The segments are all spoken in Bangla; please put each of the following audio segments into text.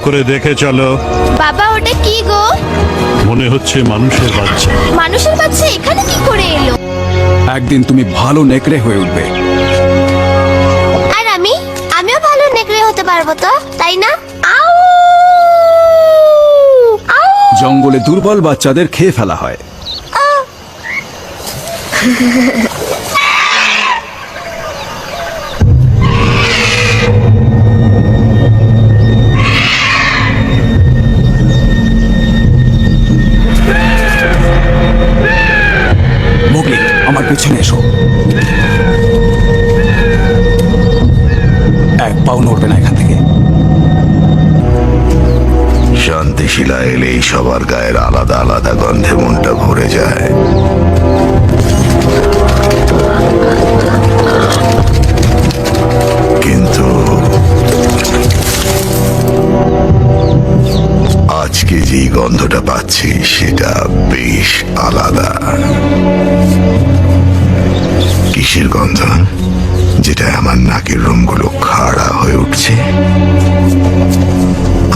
করে দেখে চলো। বাবা ওটা কি গো? মনে হচ্ছে মানুষের বাচ্চা। মানুষের বাচ্চা এখানে কি করে এলো? একদিন তুমি ভালো নেকড়ে হয়ে উঠবে। আর আমিও ভালো নেকড়ে হতে পারবো তো, তাই না? আউ আউ জঙ্গলে দুর্বল বাচ্চাদের খেয়ে ফেলা হয়। মোগলি, আমার পেছনে এসো। এক পাও নড়বে না এখান থেকে। শান্তিশিলা এলেই সবার গায়ের আলাদা আলাদা গন্ধে মনটা ভরে যায়। কিন্তু আজকে যে গন্ধটা পাচ্ছি সেটা বেশ আলাদা। কিসের গন্ধ? যেটা আমার নাকের রোমগুলো খাড়া হয়ে উঠছে।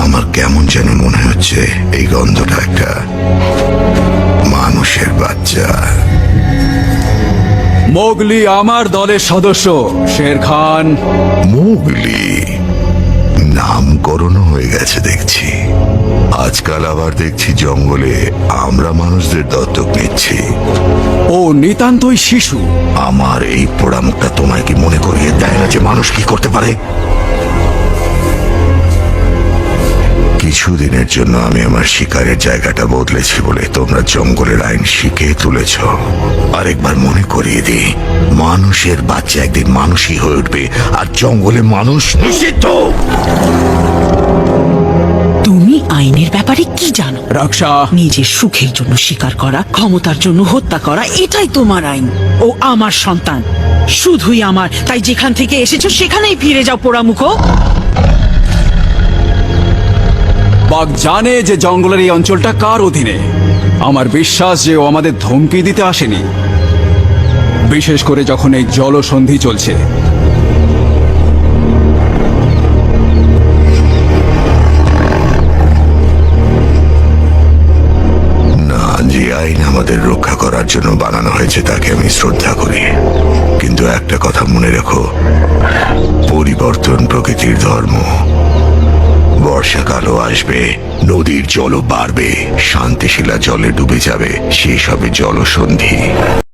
আমার কেমন যেন মনে হচ্ছে এই গন্ধটা একটা মানুষের বাচ্চা। মোগলি আমার দলের সদস্য শের খান। মোগলি নামকরণ হয়ে গেছে দেখছি। আজকাল আবার দেখছি জঙ্গলে আমরা মানুষদের দত্তক নিচ্ছি। ও নিতান্তই শিশু। আমার এই পোড়ামুখটা তোমায় কি মনে করিয়ে দেয় না যে মানুষ কি করতে পারে? কিছুদিনের জন্য আমি আমার শিকারের জায়গাটা বদলেছি বলে তোমরা জঙ্গলের আইন শিখে তুলেছ। আরেকবার মনে করিয়ে দিই, মানুষের বাচ্চা একদিন মানুষই হয়ে উঠবে, আর জঙ্গলে মানুষ নিষিদ্ধ। তুমি আইনের ব্যাপারে কি জানো? রক্ষা। নিজের সুখের জন্য শিকার করা, ক্ষমতার জন্য হত্যা করা, এটাই তোমার আইন। ও আমার সন্তান, শুধুই আমার। তাই যেখান থেকে এসেছো সেখানেই ফিরে যাও পোড়ামুখো। বাঘ জানে যে জঙ্গলের এই অঞ্চলটা কার অধীনে। আমার বিশ্বাস যে ও আমাদের ধমকি দিতে আসেনি, বিশেষ করে যখন এই জলসন্ধি চলছে। না, যে আইন আমাদের রক্ষা করার জন্য বানানো হয়েছে তাকে আমি শ্রদ্ধা করি, কিন্তু একটা কথা মনে রেখো, পরিবর্তন প্রকৃতির ধর্ম। বর্ষাকালও আসবে, নদীর জলও বাড়বে, শান্তিশিলা জলে ডুবে যাবে, শেষ হবে জলসন্ধি।